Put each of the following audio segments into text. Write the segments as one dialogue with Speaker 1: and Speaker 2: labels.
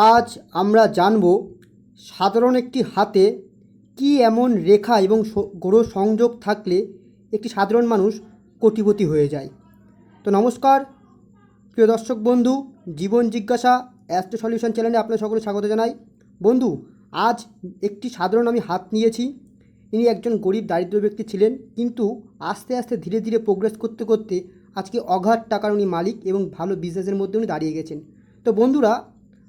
Speaker 1: আজ আমরা জানব সাধারণ একটি হাতে কি এমন রেখা এবং গ্রহ সংযোগ থাকলে একটি সাধারণ মানুষ কোটিপতি হয়ে যায়। তো নমস্কার প্রিয় দর্শক বন্ধু, জীবন জিজ্ঞাসা অ্যাস্ট্রো সলিউশন চ্যানেলে আপনার সকলে স্বাগত জানাই। বন্ধু, আজ একটি সাধারণ আমি হাত নিয়েছি। ইনি একজন গরিব দারিদ্র ব্যক্তি ছিলেন, কিন্তু আস্তে আস্তে ধীরে ধীরে প্রোগ্রেস করতে করতে আজকে অগাধ টাকার উনি মালিক এবং ভালো বিজনেসের মধ্যে উনি দাঁড়িয়ে গেছেন। তো বন্ধুরা,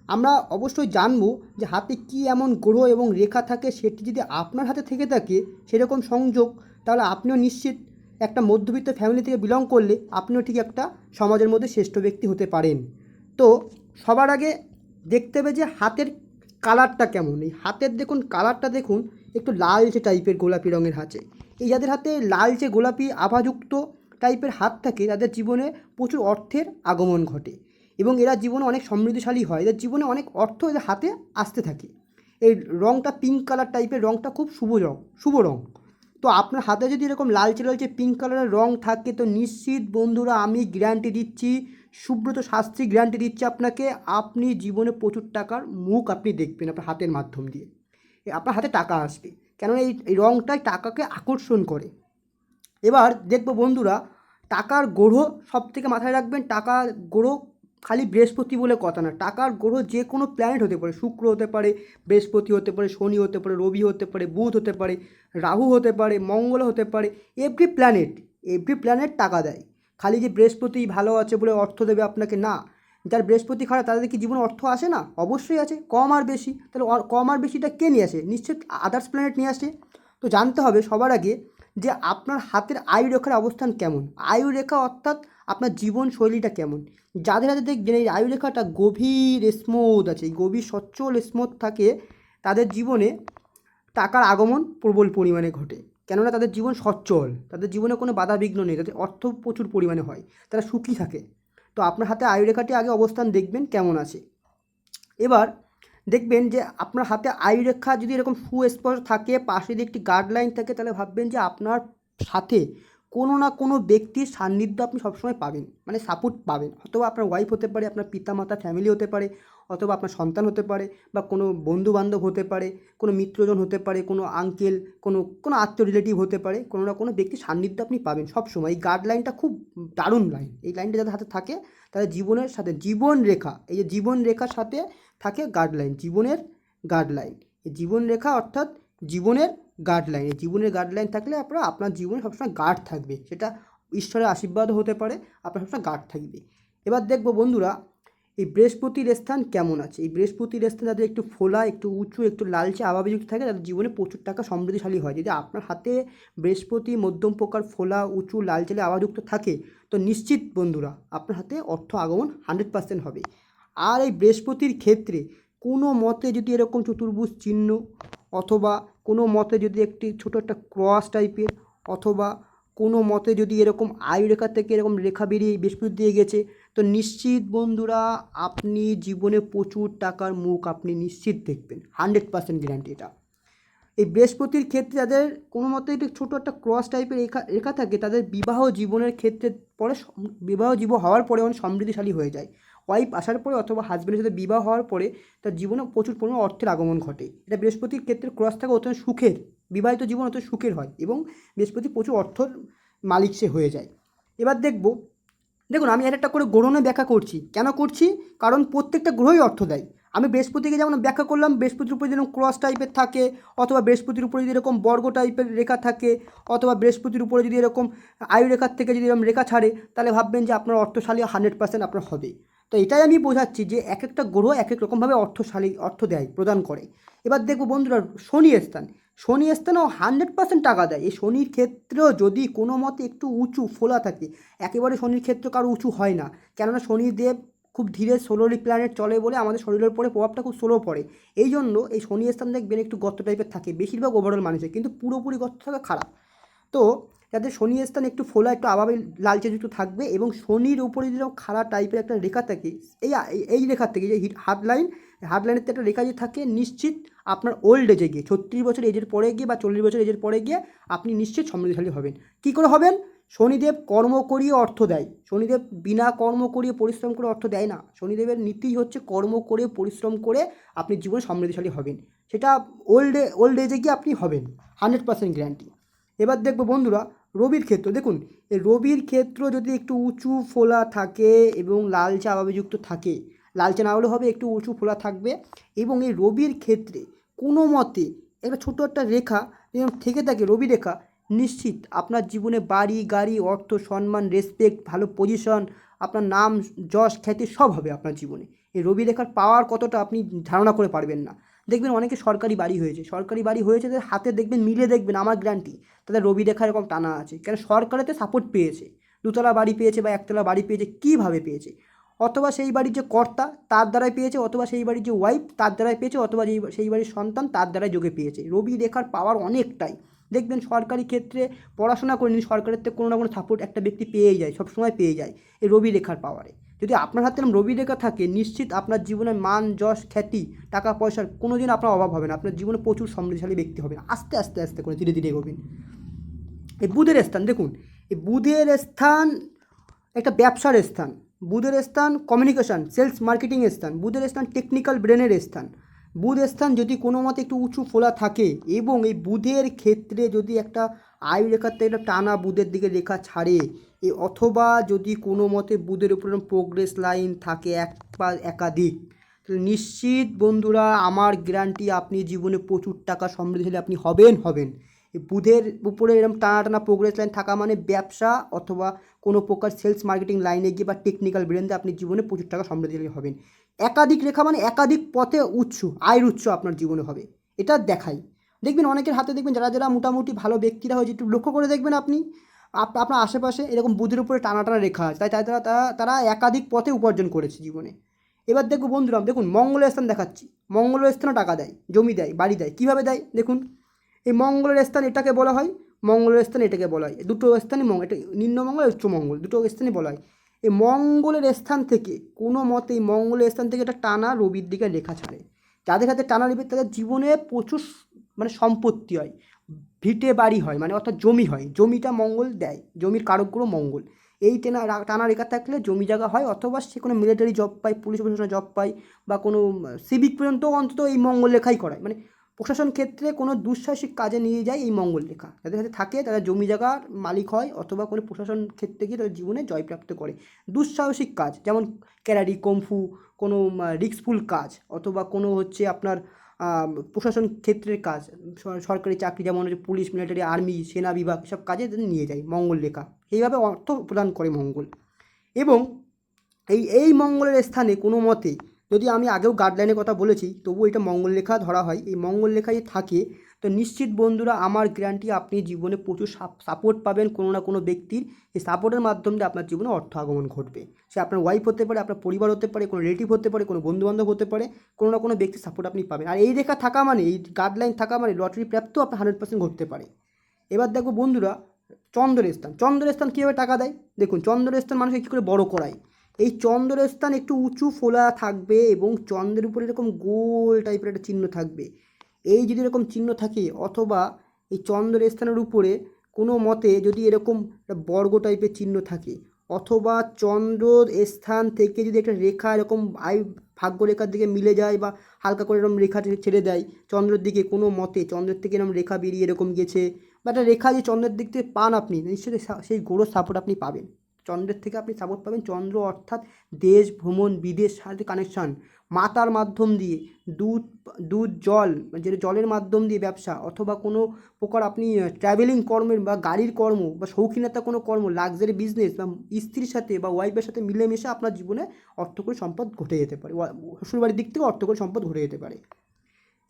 Speaker 1: আমরা অবশ্যই জানবো যে হাতে কি এমন গ্রহ এবং রেখা থাকে, সেটি যদি আপনার হাতে থেকে থাকে সেরকম সংযোগ, তাহলে আপনিও নিশ্চিত একটা মধ্যবিত্ত ফ্যামিলি থেকে বিলং করলে আপনিও ঠিক একটা সমাজের মধ্যে শ্রেষ্ঠ ব্যক্তি হতে পারেন। তো সবার আগে দেখতে হবে যে হাতের কালারটা কেমন। এই হাতের দেখুন কালারটা দেখুন, একটু লালচে টাইপের গোলাপি রঙের হাতে। এই যাদের হাতে লালচে গোলাপি আভাযুক্ত টাইপের হাত থাকে তাদের জীবনে প্রচুর অর্থের আগমন ঘটে এবং এরা জীবনে অনেক সমৃদ্ধশালী হয়। এদের জীবনে অনেক অর্থ এদের হাতে আসতে থাকে। এই রঙটা পিঙ্ক কালার টাইপের, রঙটা খুব শুভ রঙ। তো আপনার হাতে যদি এরকম লালচে লালচে পিঙ্ক কালারের রঙ থাকে তো নিশ্চিত বন্ধুরা, আমি গ্যারান্টি দিচ্ছি, সুব্রত শাস্ত্রী গ্যারান্টি দিচ্ছে আপনাকে, আপনি জীবনে প্রচুর টাকার মুখ আপনি দেখবেন আপনার হাতের মাধ্যম দিয়ে। আপনার হাতে টাকা আসবে, কেননা এই রঙটাই টাকাকে আকর্ষণ করে। এবার দেখবো বন্ধুরা, টাকার গ্রহ সব থেকে মাথায় রাখবেন। টাকার গ্রহ খালি বৃহস্পতি বলে কথা না, টাকার গ্রহ যে কোনো প্ল্যানেট হতে পারে। শুক্র হতে পারে, বৃহস্পতি হতে পারে, শনি হতে পারে, রবি হতে পারে, বুধ হতে পারে, রাহু হতে পারে, মঙ্গল হতে পারে। এভরি প্ল্যানেট টাকা দেয়। খালি যে বৃহস্পতি ভালো আছে বলে অর্থ দেবে আপনাকে, না। যার বৃহস্পতি খারাপ তাদের কি জীবনে অর্থ আসে না? অবশ্যই আছে, কম আর বেশি। তাহলে কম আর বেশিটা কে নিয়ে আসে? নিশ্চিত আদার্স প্ল্যানেট নিয়ে আসে। তো জানতে হবে সবার আগে যে আপনার হাতের আয়ুরেখার অবস্থান কেমন। আয়ুরেখা অর্থাৎ আপনার জীবনশৈলীটা কেমন। যাদের হাতে দেখবেন এই আয়ুরেখাটা গভীর স্মুথ আছে, গভীর সচ্ছল স্মুথ থাকে, তাদের জীবনে টাকার আগমন প্রবল পরিমাণে ঘটে। কেননা তাদের জীবন সচ্ছল, তাদের জীবনে কোনো বাধা বিঘ্ন নেই, তাদের অর্থ প্রচুর পরিমাণে হয়, তারা সুখী থাকে। তো আপনার হাতে আয়ুরেখাটি আগে অবস্থান দেখবেন কেমন আছে। এবার দেখবেন যে আপনার হাতে আয়ুরেখা যদি এরকম সুস্পষ্ট থাকে, পাশে যদি একটি গাইডলাইন থাকে, তাহলে ভাববেন যে আপনার সাথে কোনো না কোনো ব্যক্তির সান্নিধ্য আপনি সবসময় পাবেন, মানে সাপোর্ট পাবেন। অথবা আপনার ওয়াইফ হতে পারে, আপনার পিতামাতা ফ্যামিলি হতে পারে, অথবা আপনার সন্তান হতে পারে, বা কোনো বন্ধুবান্ধব হতে পারে, কোনো মিত্রজন হতে পারে, কোনো আঙ্কেল, কোনো আত্মীয় রিলেটিভ হতে পারে। কোনো না কোনো ব্যক্তির সান্নিধ্য আপনি পাবেন সবসময়। এই গাইডলাইনটা খুব দারুণ লাইন। এই লাইনটা যাদের হাতে থাকে তাদের জীবনের সাথে জীবন রেখা, এই যে জীবন রেখার সাথে থাকে গাইডলাইন, জীবনের গাইডলাইন। এই জীবন রেখা অর্থাৎ জীবনের গাইডলাইন। এই জীবনের গাইডলাইন থাকলে আপনার জীবনে সবসময় গার্ড থাকবে। সেটা ঈশ্বরের আশীর্বাদও হতে পারে, আপনার সবসময় গার্ড থাকবে। এবার দেখবো বন্ধুরা, এই বৃহস্পতির স্থান কেমন আছে। এই বৃহস্পতির স্থান যাদের একটু ফোলা, একটু উঁচু, একটু লালচে আভাবিযুক্ত থাকে, তাদের জীবনে প্রচুর টাকা সমৃদ্ধশালী হয়। যদি আপনার হাতে বৃহস্পতি মধ্যম প্রকার ফোলা, উঁচু, লালচে আভাযুক্ত থাকে তো নিশ্চিত বন্ধুরা আপনার হাতে অর্থ আগমন 100% হবে। আর এই বৃহস্পতির ক্ষেত্রে কোনো মতে যদি এরকম চতুর্ভুজ চিহ্ন, অথবা কোনো মতে যদি একটি ছোটো একটা ক্রস টাইপের, অথবা কোনো মতে যদি এরকম আয়ুরেখা থেকে এরকম রেখা বেরিয়ে বৃহস্পতি দিয়ে গেছে, তো নিশ্চিত বন্ধুরা আপনি জীবনে প্রচুর টাকার মুখ আপনি নিশ্চিত দেখবেন, 100% গ্যারান্টি এটা। এই বৃহস্পতির ক্ষেত্রে যাদের কোনো মতে একটু ছোটো একটা ক্রস টাইপের রেখা রেখা থাকে, তাদের বিবাহ জীবনের ক্ষেত্রে পরে বিবাহ জীবন হওয়ার পরে অনেক সমৃদ্ধশালী হয়ে যায়। ওয়াইফ আসার পরে অথবা হাজব্যান্ডের সাথে বিবাহ হওয়ার পরে তার জীবনে প্রচুর পরিমাণ অর্থের আগমন ঘটে। এটা বৃহস্পতির ক্ষেত্রে ক্রস থাকে, অত্যন্ত সুখের, বিবাহিত জীবন অত সুখের হয় এবং বৃহস্পতি প্রচুর অর্থর মালিক সে হয়ে যায়। এবার দেখুন আমি একটা করে গ্রহণে ব্যাখ্যা করছি। কেন করছি? কারণ প্রত্যেকটা গ্রহই অর্থ দেয়। আমি বৃহস্পতিকে যেমন ব্যাখ্যা করলাম, বৃহস্পতির উপরে যেরকম ক্রস টাইপের থাকে, অথবা বৃহস্পতির উপরে যদি এরকম বর্গ টাইপের রেখা থাকে, অথবা বৃহস্পতির উপরে যদি এরকম আয়ুরেখার থেকে যদি এরকম রেখা ছাড়ে, তাহলে ভাববেন যে আপনার অর্থশালী 100% আপনার হবে। তো এটাই আমি বোঝাচ্ছি যে এক একটা গ্রহ এক এক রকমভাবে অর্থ দেয়, প্রদান করে। এবার দেখব বন্ধুরা, শনি স্থানেও 100% টাকা দেয়। এই শনির ক্ষেত্রেও যদি কোনো মতে একটু উঁচু ফোলা থাকে, একেবারে শনির ক্ষেত্র কারো উঁচু হয় না, কেননা শনিদেব খুব ধীরে স্লোলি প্ল্যানেট চলে বলে আমাদের শরীরের উপরে প্রভাবটা খুব স্লো পড়ে। এই জন্য এই শনি স্থান দেখবেন একটু গর্ত টাইপের থাকে বেশিরভাগ ওভারঅল মানুষের, কিন্তু পুরোপুরি গর্ত থাকা খারাপ। তো যাদের শনি স্থান একটু ফোলা, একটু আভাবে লালচে যুক্ত থাকবে, এবং শনির উপরে যেরকম খাড়া টাইপের একটা রেখা থাকে, এই রেখার থেকে যে হার্ডলাইনের একটা রেখা যে থাকে, নিশ্চিত আপনার ওল্ড এজে গিয়ে 36 বছর এজের পরে গিয়ে বা 40 বছর এজের পরে গিয়ে আপনি নিশ্চিত সমৃদ্ধশালী হবেন। কী করে হবেন? শনিদেব কর্ম করিয়ে অর্থ দেয়। শনিদেব বিনা কর্ম করিয়ে পরিশ্রম করে অর্থ দেয় না। শনিদেবের নীতি হচ্ছে কর্ম করে পরিশ্রম করে আপনি জীবনে সমৃদ্ধশালী হবেন। সেটা ওল্ড এজে গিয়ে আপনি হবেন, 100% গ্যারান্টি। এবার দেখবো বন্ধুরা রবির ক্ষেত্র। দেখুন এই রবির ক্ষেত্র যদি একটু উঁচু ফোলা থাকে এবং লালচে আভাবিযুক্ত থাকে, লালচে না হলে হবে, একটু উঁচু ফোলা থাকবে। এবং এই রবির ক্ষেত্রে কোনো মতে একটা ছোটো একটা রেখা যেরকম থেকে থাকে রবি রেখা, নিশ্চিত আপনার জীবনে বাড়ি গাড়ি অর্থ সম্মান রেসপেক্ট ভালো পজিশন, আপনার নাম যশ খ্যাতি সব হবে আপনার জীবনে। এই রবি রেখার পাওয়ার কতটা আপনি ধারণা করে পারবেন না। দেখবেন অনেকে সরকারি বাড়ি হয়েছে, তাদের হাতে দেখবেন মিলে দেখবেন, আমার গ্যারান্টি তাদের রবি রেখা এরকম টানা আছে। কেন? সরকারেতে সাপোর্ট পেয়েছে, দুতলা বাড়ি পেয়েছে বা একতলা বাড়ি পেয়েছে। কীভাবে পেয়েছে? অথবা সেই বাড়ির যে কর্তা তার দ্বারাই পেয়েছে, অথবা সেই বাড়ির যে ওয়াইফ তার দ্বারাই পেয়েছে, অথবা সেই বাড়ির সন্তান তার দ্বারাই যোগে পেয়েছে। রবি রেখার পাওয়ার অনেকটাই। দেখবেন সরকারি ক্ষেত্রে পড়াশোনা করে নিন, সরকারের থেকে কোনো না কোনো সাপোর্ট একটা ব্যক্তি পেয়েই যায়, সবসময় পেয়ে যায় এই রবি রেখার পাওয়ারে। যদি আপনার হাতে রবি রেখা থাকে, নিশ্চিত আপনার জীবনে মান যশ খ্যাতি টাকা পয়সার কোনো দিন আপনার অভাব হবে না। আপনার জীবনে প্রচুর সমৃদ্ধশালী ব্যক্তি হবেন, আস্তে আস্তে আস্তে করে ধীরে ধীরে এগোবেন। এই বুধের স্থান দেখুন, এই বুধের স্থান একটা ব্যবসার স্থান, বুধের স্থান কমিউনিকেশান সেলস মার্কেটিংয়ের স্থান, বুধের স্থান টেকনিক্যাল ব্রেনের স্থান। বুধ স্থান যদি কোনো মতে একটু উঁচু ফোলা থাকে এবং এই বুধের ক্ষেত্রে যদি একটা আয়ু রেখার থেকে একটা টানা বুধের দিকে রেখা ছাড়ে, অথবা যদি কোনো মতে বুধের উপরে প্রোগ্রেস লাইন থাকে এক বা একাধিক, তাহলে নিশ্চিত বন্ধুরা আমার গ্যারান্টি আপনি জীবনে প্রচুর টাকা সমৃদ্ধশালী আপনি হবেন। এই বুধের উপরে এরকম টানা টানা প্রোগ্রেস লাইন থাকা মানে ব্যবসা অথবা কোনো প্রকার সেলস মার্কেটিং লাইনে গিয়ে বা টেকনিক্যাল ব্রেন দিয়ে আপনি জীবনে প্রচুর টাকা সমৃদ্ধশালী হবেন। একাধিক রেখা মানে একাধিক পথে আয়ের উৎস আপনার জীবনে হবে, এটা দেখাই। দেখবেন অনেকের হাতে দেখবেন যারা মোটামুটি ভালো ব্যক্তিরা হয়েছে, একটু লক্ষ্য করে দেখবেন আপনি আপনার আশেপাশে এরকম বুধের উপরে টানা টানা রেখা আছে, তাই তারা একাধিক পথে উপার্জন করেছে জীবনে। এবার দেখবো বন্ধুরা, দেখুন মঙ্গলের স্থান দেখাচ্ছি। মঙ্গলের স্থানে টাকা দেয়, জমি দেয়, বাড়ি দেয়। কীভাবে দেয় দেখুন, এই মঙ্গলের স্থান এটাকে বলা হয়, মঙ্গলের স্থান এটাকে বলা হয়, দুটো স্থানই এটা নিম্নমঙ্গল উচ্চ মঙ্গল দুটো স্থানই বলা হয়। এই মঙ্গলের স্থান থেকে কোনো মতে এই মঙ্গলের স্থান থেকে একটা টানা রবির দিকে রেখা ছাড়ে। যাদের হাতে টানা রবি তাদের জীবনে প্রচুর মানে সম্পত্তি হয়, ভিটে বাড়ি হয়, মানে অর্থাৎ জমি হয়। জমিটা মঙ্গল দেয়, জমির কারকগুলো মঙ্গল। এই টানা রেখা থাকলে জমি জায়গা হয়, অথবা সে কোনো মিলিটারি জব পায়, পুলিশ প্রশাসনের জব পায়, বা কোনো সিভিক পর্যন্ত অন্তত এই মঙ্গল রেখাই করায়। মানে প্রশাসন ক্ষেত্রে কোনো দুঃসাহসিক কাজে নিয়ে যায় এই মঙ্গল রেখা। যাদের হাতে থাকে তারা জমি জায়গার মালিক হয়, অথবা কোনো প্রশাসন ক্ষেত্রে গিয়ে তাদের জীবনে জয়প্রাপ্ত করে। দুঃসাহসিক কাজ যেমন ক্যারারি কমফু, কোনো রিস্কফুল কাজ, অথবা কোনো হচ্ছে আপনার প্রশাসন ক্ষেত্রের কাজ, সরকারি চাকরি যেমন হচ্ছে পুলিশ মিলিটারি আর্মি সেনা বিভাগ, সব কাজে নিয়ে যায় মঙ্গল রেখা। এইভাবে অর্থ প্রদান করে মঙ্গল। এবং এই মঙ্গলের স্থানে কোনো মতে যদি আমি আগেও গাইডলাইনের কথা বলেছি, তবু এটা মঙ্গল রেখা ধরা হয়। এই মঙ্গল রেখায় থাকে তো নিশ্চিত বন্ধুরা আমার গ্যারান্টি আপনি জীবনে প্রচুর সাপোর্ট পাবেন কোনো না কোনো ব্যক্তির। এই সাপোর্টের মাধ্যমে আপনার জীবনে অর্থ আগমন ঘটবে। সে আপনার ওয়াইফ হতে পারে, আপনার পরিবার হতে পারে, কোনো রিলেটিভ হতে পারে, কোনো বন্ধুবান্ধব হতে পারে, কোনো না কোনো ব্যক্তির সাপোর্ট আপনি পাবেন। আর এই রেখা থাকা মানে, এই গাইডলাইন থাকা মানে লটারি প্রাপ্তিও আপনার 100% ঘটতে পারে। এবার দেখো বন্ধুরা চন্দ্রের স্থান কীভাবে টাকা দেয় দেখুন। চন্দ্রের স্থান মানুষকে কী করে বড় করায়, এই চন্দ্রের স্থান একটু উঁচু ফোলা থাকবে এবং চন্দ্রের উপরে এরকম গোল টাইপের একটা চিহ্ন থাকবে। এই যদি এরকম চিহ্ন থাকে, অথবা এই চন্দ্রের স্থানের উপরে কোনো মতে যদি এরকম একটা বর্গ টাইপের চিহ্ন থাকে, অথবা চন্দ্রর স্থান থেকে যদি একটা রেখা এরকম ভাগ্যরেখার দিকে মিলে যায়, বা হালকা করে এরকম রেখা ছেড়ে দেয় চন্দ্রের দিকে, কোনো মতে চন্দ্রের থেকে এরকম রেখা বেরিয়ে এরকম গেছে, বা একটা রেখা যে চন্দ্রের দিক থেকে পান আপনি, নিশ্চয়ই সেই গ্রহ সাপোর্ট আপনি পাবেন। চন্দ্রের থেকে আপনি সাপোর্ট পাবেন। চন্দ্র অর্থাৎ দেশ ভ্রমণ বিদেশ সাথে কানেকশান, মাতার মাধ্যম দিয়ে দুধ জল, যেটা জলের মাধ্যম দিয়ে ব্যবসা, অথবা কোনো প্রকার আপনি ট্রাভেলিং কর্মের বা গাড়ির কর্ম বা শৌখিনতা কোনো কর্ম, লাক্সারি বিজনেস, বা স্ত্রীর সাথে বা ওয়াইফের সাথে মিলেমিশে আপনার জীবনে অর্থকরী সম্পদ ঘটে যেতে পারে, শ্বশুরবাড়ির দিক থেকে অর্থকরী সম্পদ ঘটে যেতে পারে।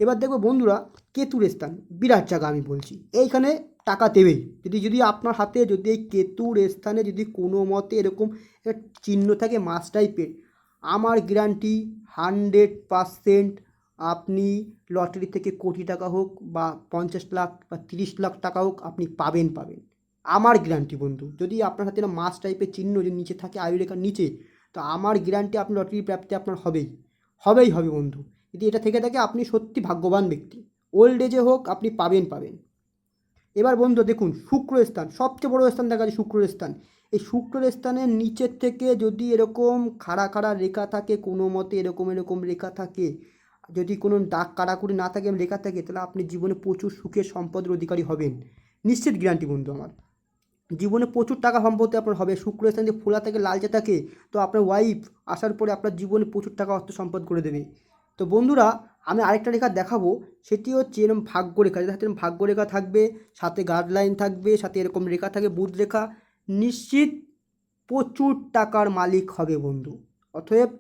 Speaker 1: এবার দেখো বন্ধুরা কেতুর স্থান বিরাট জায়গা আমি বলছি, এইখানে টাকা দেবেই। যদি আপনার হাতে যদি এই কেতুর স্থানে যদি কোনো মতে এরকম একটা চিহ্ন থাকে মাছ টাইপের, আমার গ্যারান্টি 100% আপনি লটারি থেকে কোটি টাকা হোক বা 50 লাখ বা 30 লাখ টাকা হোক আপনি পাবেন। আমার গ্যারান্টি বন্ধু, যদি আপনার হাতে মাছ টাইপের চিহ্ন যদি নিচে থাকে আয়ুরেখার নিচে, তো আমার গ্যারান্টি আপনি লটারি প্রাপ্তি আপনার হবে বন্ধু। যদি এটা থেকে থাকে আপনি সত্যি ভাগ্যবান ব্যক্তি, ওল্ড এজে হোক আপনি পাবেন। এবার বন্ধু দেখুন শুক্র স্থান, সবচেয়ে বড় স্থান দেখা যায় শুক্র স্থান। এই শুক্র স্থানের নিচের থেকে যদি এরকম খাড়া খাড়া রেখা থাকে, কোনো মতে এরকম এরকম রেখা থাকে, যদি কোনো দাগ কাটাকুটি না থাকে, লেখা থাকে, তাহলে আপনি জীবনে প্রচুর সুখের সম্পদের অধিকারী হবেন, নিশ্চিত গ্যারান্টি বন্ধু আমার। জীবনে প্রচুর টাকা সম্পত্তি আপনার হবে। শুক্র স্থান যে ফোলা থাকে, লালচে থাকে, তো আপনার ওয়াইফ আসার পরে আপনার জীবনে প্রচুর টাকা অর্থ সম্পদ করে দেবে। তো বন্ধুরা, আমি আরেকটা রেখা দেখাবো, সেটি হচ্ছে এরকম ভাগ্যরেখা, যেটা হাতে ভাগ্যরেখা থাকবে, সাথে গাইডলাইন থাকবে, সাথে এরকম রেখা থাকে বুধ রেখা, নিশ্চিত প্রচুর টাকার মালিক হবে বন্ধু। অতএব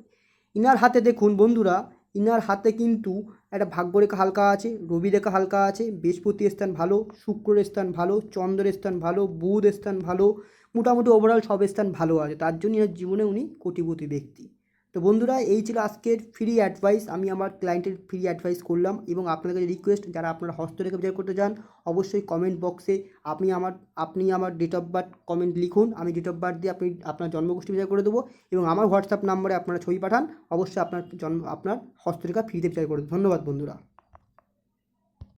Speaker 1: ইনার হাতে দেখুন বন্ধুরা, ইনার হাতে কিন্তু একটা ভাগ্যরেখা হালকা আছে, রবি রেখা হালকা আছে, বৃহস্পতি স্থান ভালো, শুক্রের স্থান ভালো, চন্দ্রের স্থান ভালো, বুধ স্থান ভালো, মোটামুটি ওভারঅল সব স্থান ভালো আছে। তার জন্য এর জীবনে উনি কোটিপতি ব্যক্তি। তো বন্ধুরা, এই ছিল আজকের ফ্রি অ্যাডভাইস। আমি আমার ক্লায়েন্টের ফ্রি অ্যাডভাইস করলাম, এবং আপনাদের কাছে রিকোয়েস্ট, যারা আপনারা হস্তরেখা বিচার করতে চান, অবশ্যই কমেন্ট বক্সে আপনি আমার ডেট অফ বার্থ কমেন্ট লিখুন। আমি ডেট অফ বার্থ দিয়ে আপনার জন্মগোষ্ঠী বিচার করে দেবো, এবং আমার হোয়াটসঅ্যাপ নাম্বারে আপনারা ছবি পাঠান। অবশ্যই আপনার হস্তরেখা ফ্রিতে বিচার করে দেবো। ধন্যবাদ বন্ধুরা।